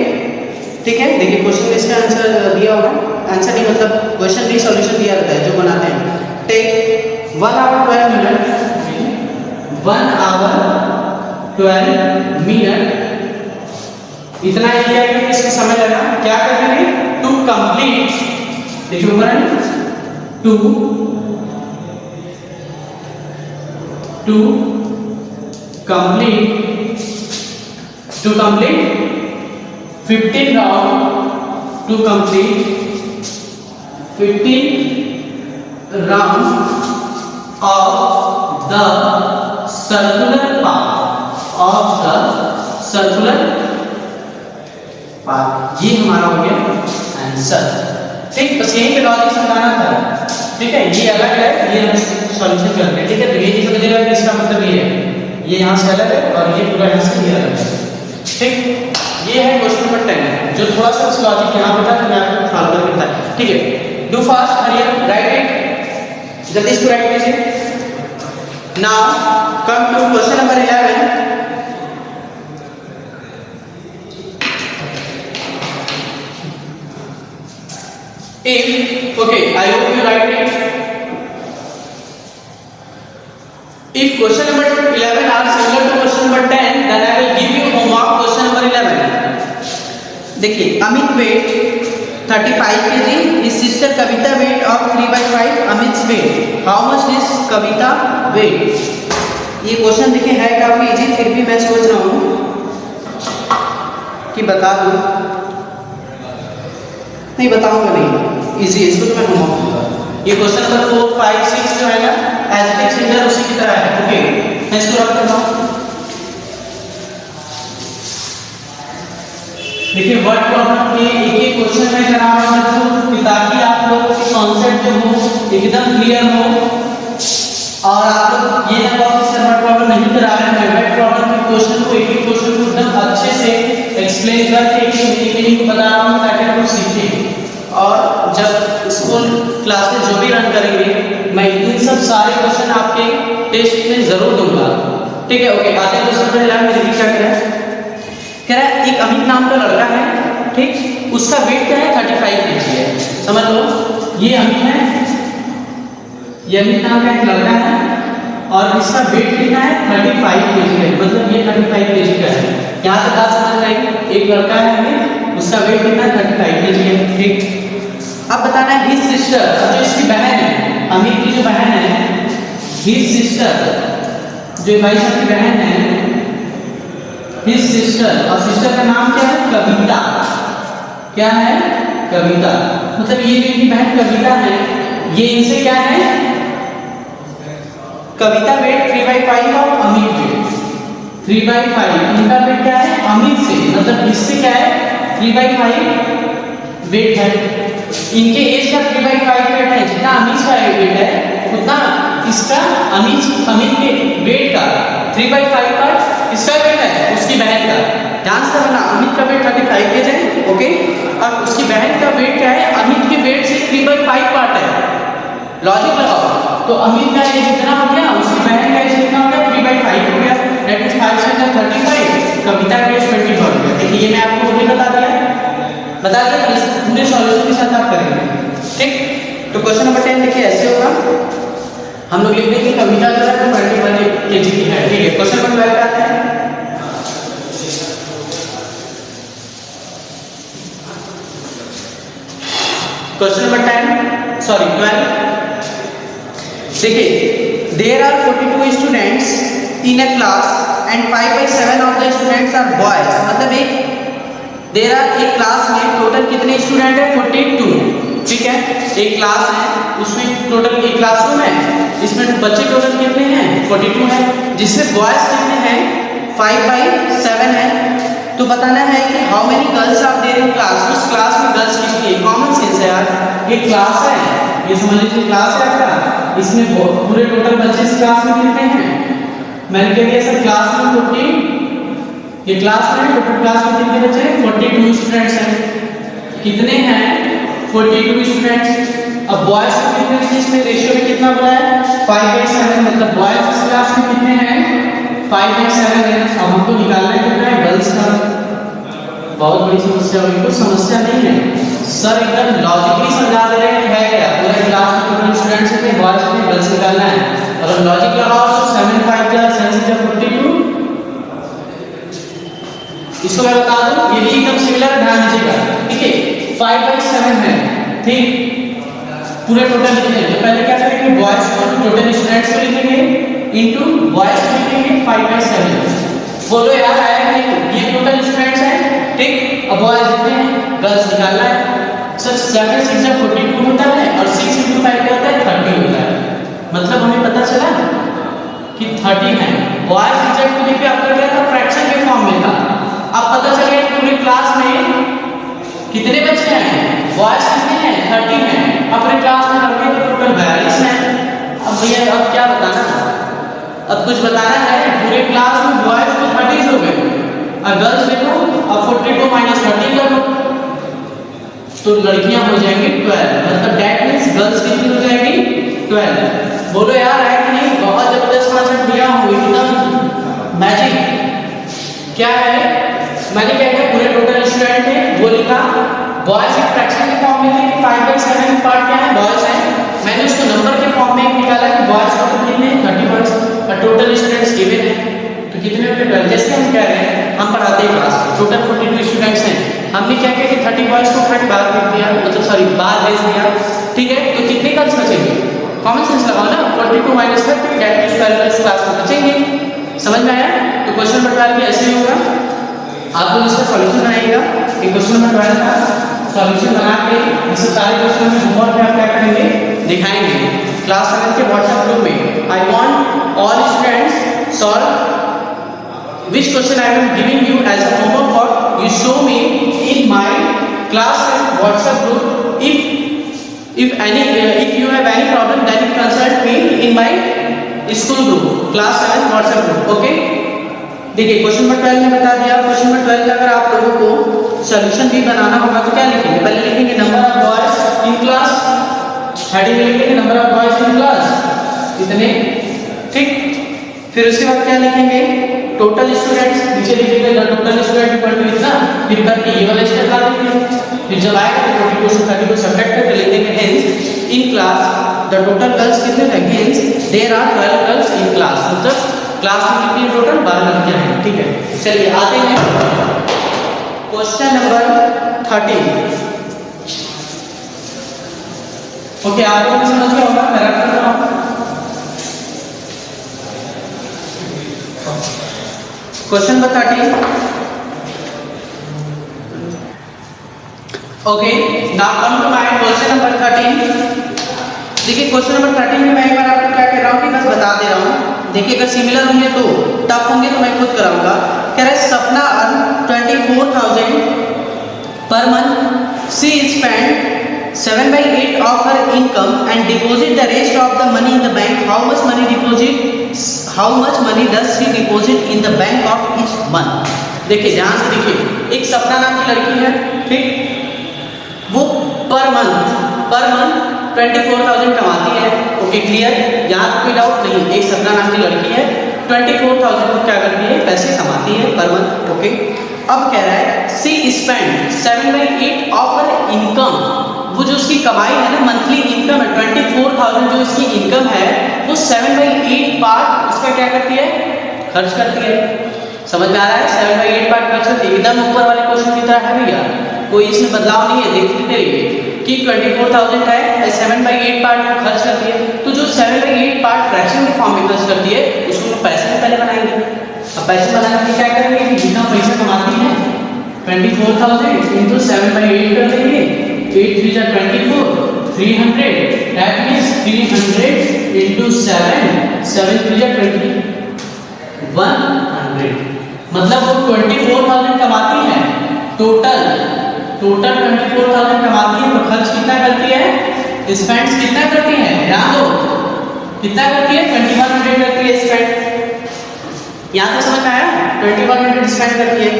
ठीक है। देखिए क्वेश्चन में इसका आंसर दिया होगा, आंसर नहीं मतलब क्वेश्चन भी सॉल्यूशन दिया रहता है जो बनाते हैं। Take 1 hour 12 minute 1 hour 12 minute इतना एरिया में इसमें समय लगा क्या करने में टू कंप्लीट। देखिए ऊपर है to complete 15 round to complete 15 round of the circular path ये हमारा हो गया आंसर। ठीक, बस यही पे लॉजिक समझाना था। ठीक है, ये अलग है, ये हम सॉल्यूशन करते हैं। ठीक है, तो ये समझिएगा कि इसका मतलब ये है, ये यहाँ से अलग है और ये पूरा यहाँ से ये अलग है। ठीक, ये है क्वेश्चन नंबर 10 जो थोड़ा सा उस लॉजिक यहाँ पे था तो मैं आपको सॉल्व करके बताया। ठीक है, do fast, hurry up, write it, जल्दी इसको राइट कीजिए। Now come to question number 11। If, okay, I hope you write it. If question number 11 are similar to question number 10, then I will give you homework question number 11. देखिए, Amit weight 35 kg, his sister Kavita weight of 3/5 Amit's weight. How much is Kavita weight? ये question देखिए है काफी easy, फिर भी मैं सोच रहा हूँ कि बता दूँ। नहीं बताऊंगा, नहीं इजी है, इसको तो मैं होमवर्क दूंगा। ये क्वेश्चन नंबर 4, 5, 6 जो है ना एज इट इज सिमिलर उसी की तरह है। ओके, मैं इसको रख देता हूँ। देखिए वर्ड प्रॉब्लम के एक क्वेश्चन में करा हुआ है ताकि आप लोग के कॉन्सेप्ट जो हो एकदम क्लियर हो और आप लोग ये ना कहो कि सर वर्ड प्रॉब्लम नहीं करा रहे हैं। वर्ड प्रॉब्लम के क्वेश्चन को एक क्वेश्चन को एकदम अच्छे से एक्सप्लेन करके एक मीनिंग बता रहा हूँ ताकि आप लोग सीखें। और जब स्कूल क्लासेस जो भी रन करेंगे मैं इन सब सारे क्वेश्चन आपके टेस्ट में जरूर दूंगा। ठीक है, ओके, आते हैं क्वेश्चन पर। देखिए क्या कह रहा है एक अमित नाम का लड़का है, ठीक, उसका वेट क्या है 35 kg है। समझ लो ये अमित है, ये अमित नाम का एक लड़का है और इसका वेट कितना है 35 kg है, मतलब ये 35 kg का है। यहाँ तक बात समझ में आई। एक लड़का है अमित, उसका वेट कितना है 35 kg है। ठीक, अब बताना है हिज सिस्टर, जो इसकी बहन है, अमित की जो बहन है, हिज सिस्टर जो भाई साहब की बहन है, हिज सिस्टर, और सिस्टर का नाम क्या है कविता। क्या है कविता, मतलब ये जो इनकी बहन कविता है ये इनसे क्या है कविता वेट 3/5 और अमित वेट 3/5। इनका वेट क्या है अमित से, मतलब इससे क्या है 3/5 वेट है। इनके एज का 3/5 वेट है, जितना अमित का वेट है उतना इसका अमित के वेट का 3/5 का इसका वेट है उसकी बहन का। ध्यान से समझना, अमित का वेट 35 kg है, ओके, और उसकी बहन का वेट क्या है अमित के वेट से 3/5 पार्ट है। लॉजिक लगाओ, तो अमित का एज कितना हो गया, उसकी बहन का एज कितना हो गया 3/5 हो गया, दैट इज 5 से 35, कविता का एज 24 हो गया। देखिए ये मैं आपको भी बता दिया पूरे सॉल्यूशन के साथ आप करेंगे। ठीक, तो क्वेश्चन नंबर 10 देखिए ऐसे होगा, हम लोग लिख देंगे कविता जो है 21 kg की है। ठीक है, क्वेश्चन नंबर 12 आते हैं। क्वेश्चन नंबर 12 देखिए, there are 42 students in a class and 5/7 of the students are boys. मतलब एक क्लास में टोटल कितने स्टूडेंट है 42। ठीक है, एक क्लास है उसमें टोटल एक क्लासरूम है, इसमें बच्चे टोटल कितने हैं 42 है, जिससे बॉयज कितने हैं 5/7 है। तो बताना है कि how many girls are there in class, उस क्लास में गर्ल्स कितनी है। कॉमन सेंस है यार, ये क्लास है, ये समझ लीजिए क्लास है आपका, इसमें पूरे टोटल बच्चे इस क्लास में कितने हैं, मैंने कह दिया सर क्लास में 40, ये क्लास में टोटल क्लास में कितने बच्चे हैं 42 स्टूडेंट्स हैं। कितने हैं 42 स्टूडेंट्स। अब बॉयज का कितने हैं, इसमें रेशियो में कितना बोला है 5/7, मतलब बॉयज इस क्लास में कितने हैं 5/7 है। अब हमको निकालना है कितना है गर्ल्स का, बहुत बड़ी समस्या होगी, कुछ समस्या नहीं है सर, एकदम लॉजिकली समझा दे रहे हैं। है क्या पूरे क्लास में टोटल स्टूडेंट्स कितने, बॉयज कितने, गर्ल्स निकालना है। अगर लॉजिक लगाओ तो 7 5 जा 7 जा 42। इसको मैं बता दूं, ये भी एकदम सिमिलर, ध्यान दीजिएगा, ठीक है। 5/7 है, ठीक, पूरे टोटल लिखेंगे तो पहले क्या करेंगे, बॉयज को टोटल स्टूडेंट्स को लिखेंगे इनटू बॉयज को लिखेंगे 5/7। बोलो यार आया कि नहीं, ये टोटल स्टूडेंट्स हैं, ठीक। अब बॉयज कितने हैं, गर्ल्स निकालना है। सर 7 6 जा 42 होता है और 6 × 5 क्या होता है, 30 होता है। मतलब हमें पता चला कि 30 है। बॉयज सब्जेक्ट को लेके आपका क्या था, फ्रैक्शन के फॉर्म में था। अब पता चल गया पूरे क्लास में कितने बच्चे हैं, बॉयज कितने हैं, 30 हैं। अपने क्लास में लड़के के टोटल 42 हैं। अब भैया अब क्या बताना, अब कुछ बताना है, पूरे क्लास में बॉयज तो 30 हो गए और गर्ल्स देखो, अब 42 - 30 कर लो तो लड़कियां हो जाएंगी 12। मतलब दैट मींस गर्ल्स कितनी हो जाएगी, 12। बोलो यार है कि नहीं, बहुत जबरदस्त कॉन्सेप्ट दिया हूं, एकदम मैजिक। क्या है, मैंने क्या किया, पूरे टोटल स्टूडेंट है वो लिखा, बॉयज एक फ्रैक्शन के फॉर्म में थे कि 5/7 पार्ट क्या है, बॉयज है। मैंने उसको नंबर के फॉर्म में निकाला कि बॉयज टोटल कितने, 30 बॉयज और टोटल स्टूडेंट्स गिवन है तो कितने होंगे, 12। जैसे हम कह रहे हैं, हम पढ़ाते हैं क्लास टोटल 42 स्टूडेंट्स हैं, हमने क्या किया कि 30 बॉयज को फ्रंट बाहर फेंक दिया, मतलब सॉरी बाहर भेज दिया, ठीक है। तो कितने गर्ल्स बचेंगे, कॉमन सेंस लगाओ ना, 42 - 30 दैट मींस 12 गर्ल्स क्लास में बचेंगे। समझ में आया। तो क्वेश्चन नंबर 12 भी ऐसे ही होगा, आप लोग इसका सॉल्यूशन बनाइएगा। एक क्वेश्चन नंबर 12 का सॉल्यूशन बना के इससे सारे क्वेश्चन में होमवर्क में आप क्या करेंगे, दिखाएंगे क्लास 7 के व्हाट्सएप ग्रुप में। I want all students solve which question I am giving you as a homework for you show me in my class WhatsApp group. If you have any problem then you consult me in my school group class 7 WhatsApp group. Okay, देखिए question number 12 में बता दिया। Question number 12 का अगर आप लोगों को solution भी बनाना होगा तो क्या लिखेंगे, पहले लिखेंगे number of boys in class, heading में लिखेंगे number of boys in class इतने, ठीक। फिर उसके बाद क्या लिखेंगे, टोटल स्टूडेंट्स, नीचे लिखेंगे टोटल स्टूडेंट इक्वल टू इतना, फिर करके ये वाला स्टेप ला देंगे। फिर जब आएगा तो 42 से 30 को सब्ट्रैक्ट करके लिख देंगे hence in class the total girls कितने हैं, hence there are 12 girls in class, मतलब क्लास में कितनी टोटल 12 लड़कियां हैं, ठीक है। चलिए आते हैं क्वेश्चन नंबर 13। ओके, आप लोगों को समझ गया होगा, मैं रख रहा हूं। Question number 13। Okay, now come to my question number 13। देखिए क्वेश्चन नंबर 13 में मैं एक बार आपको क्या कह रहा हूँ कि बस बता दे रहा हूँ। देखिए अगर सिमिलर होंगे तो टफ होंगे तो मैं खुद कराऊंगा। कह रहा है सपना earn 24,000 per month, she spend 7/8 of her income and deposit the rest of the money in the bank. How much money does she deposit in the bank of each month? देखिए ध्यान से देखिए, एक सपना नाम की लड़की है, ठीक, वो पर मंथ 24,000 कमाती है। ओके क्लियर, यहाँ कोई डाउट नहीं। एक सपना नाम की लड़की है, 24,000 को क्या करती है, पैसे कमाती है पर मंथ। ओके, अब कह रहा है सी स्पेंड 7/8 ऑफ हर इनकम, वो जो उसकी कमाई है ना, मंथली इनकम है 24,000 जो इसकी इनकम है, वो 7/8 पार्ट उसका क्या करती है, खर्च करती है। समझ में आ रहा है, 7/8 पार्ट खर्च करती है। एकदम ऊपर वाले क्वेश्चन की तरह है भैया, कोई इसमें बदलाव नहीं है। देखते रहिए कि 24,000 है, 7/8 पार्ट खर्च करती है, तो जो 7/8 पार्ट फ्रैक्शन के फॉर्म में खर्च करती है उसको पैसे में पहले बनाएंगे। अब पैसे बनाने के क्या करेंगे कि जितना पैसा कमाती है 24,000 इंटू 7/8 कर देंगे, 8 3 जा 24, 300, दैट मींस 300 इंटू 7, 7 3 जा 20, 100। मतलब वो 24,000 कमाती है टोटल 24,000 कमाती है, तो खर्च कितना करती है, स्पेंड्स कितना करती है, ध्यान दो कितना करती है, 2100 करती है स्पेंड। यहाँ तो समझ में आया, 2100 स्पेंड करती है।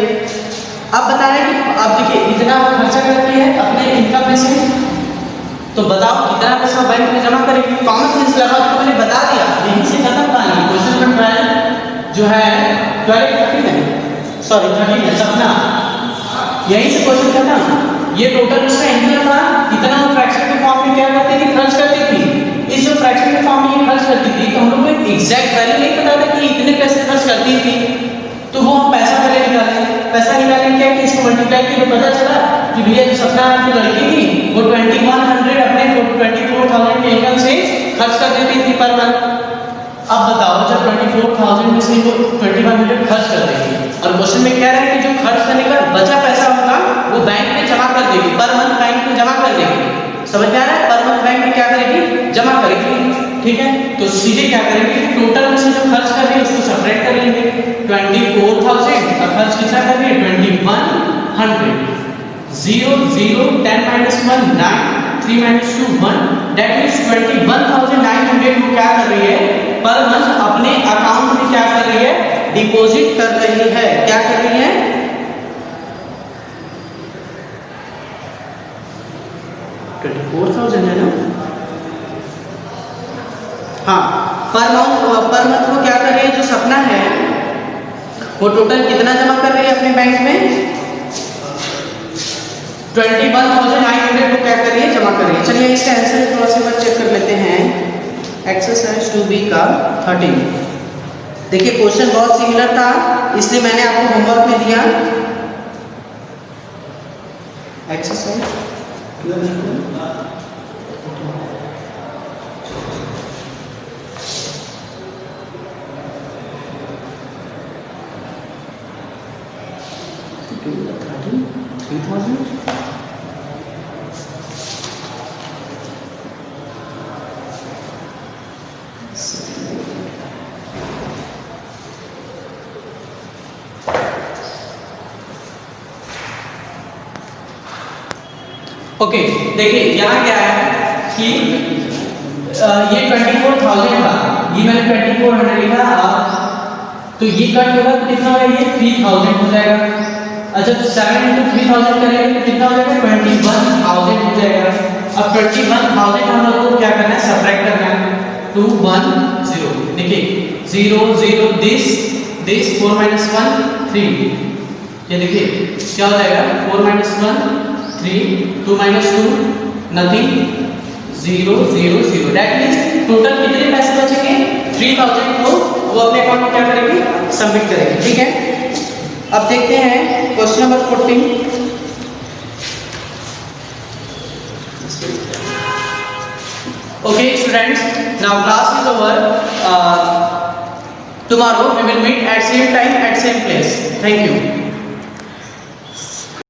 अब बता रहे हैं कि अब देखिए इतना खर्चा करती है अपने इनकम में से, तो बताओ कितना पैसा बैंक में जमा करेगी। कॉमन सेंस लगा तो मैंने बता दिया, यहीं से खत्म कहानी। क्वेश्चन नंबर 12 जो है 12 13 है, सॉरी 13 है, सपना यही से क्वेश्चन खत्म। ये टोटल उसका इनकम था, इतना फ्रैक्शन के फॉर्म में क्या करती थी, खर्च करती थी। इस जो फ्रैक्शन के फॉर्म में ये खर्च करती थी तो हम लोग को एग्जैक्ट वैल्यू नहीं पता था कि इतने पैसे खर्च करती थी, तो वो हम पैसा पहले निकालें। पैसा निकालें क्या कि इसको मल्टीप्लाई किया तो पता चला कि भैया जो सपना जो लड़की थी वो 2100 अपने 24,000 के इनकम से खर्च कर देती थी पर मंथ। अब बताओ जब 24,000 में से वो 2100 खर्च कर देगी और क्वेश्चन में कह रहा है कि जो खर्च करने का बचा पैसा होगा वो बैंक में जमा कर देगी, पर मंथ बैंक में जमा कर देगी। समझ में आ रहा है? पर मंथ बैंक में क्या करेगी, जमा करेगी। ठीक है, तो सीधे क्या करेंगे, टोटल में से जो खर्च कर रही है उसको सब्ट्रैक्ट कर लेंगे। 24,000 का खर्च कितना कर रही है, 2100। 0 0 10 minus 1 9 3 minus 2 1, that means 21,900 वो क्या कर रही है, पर मंथ अपने अकाउंट में क्या कर रही है, डिपॉजिट कर रही है। क्या कर रही है, 24,000 है ना, हाँ, पर मंथ वो क्या कर रही है, जो सपना है वो टोटल कितना जमा कर रही है अपने बैंक में, 21,900 वो क्या कर रही है, जमा कर रही है। चलिए इसका आंसर थोड़ा सा बार चेक कर लेते हैं। एक्सरसाइज 2B का 13। देखिए क्वेश्चन बहुत सिमिलर था इसलिए मैंने आपको होमवर्क में दिया। एक्सरसाइज ओके, देखिए यहाँ क्या है कि ये 24,000 था, ये मैंने 2400 लिखा, तो ये कट होगा तो कितना होगा, ये 3,000 हो जाएगा। अच्छा 7 into 3,000 करेंगे तो कितना हो जाएगा, 21,000 हो जाएगा। अब 21,000 हम लोग को क्या करना है, सब्ट्रैक्ट करना है। 2 1 0, देखिए 0 0 this 4 minus 1 3, ये देखिए क्या हो जाएगा, 4 minus 1 3, 2 minus 2 nothing, 0 0 0, that means total कितने पैसे बचेंगे, 3,000 को वो अपने अकाउंट में क्या करेगी, सबमिट करेगी। ठीक है, अब देखते हैं question number 14। Okay students, now class is over. Tomorrow we will meet at same time at same place. Thank you.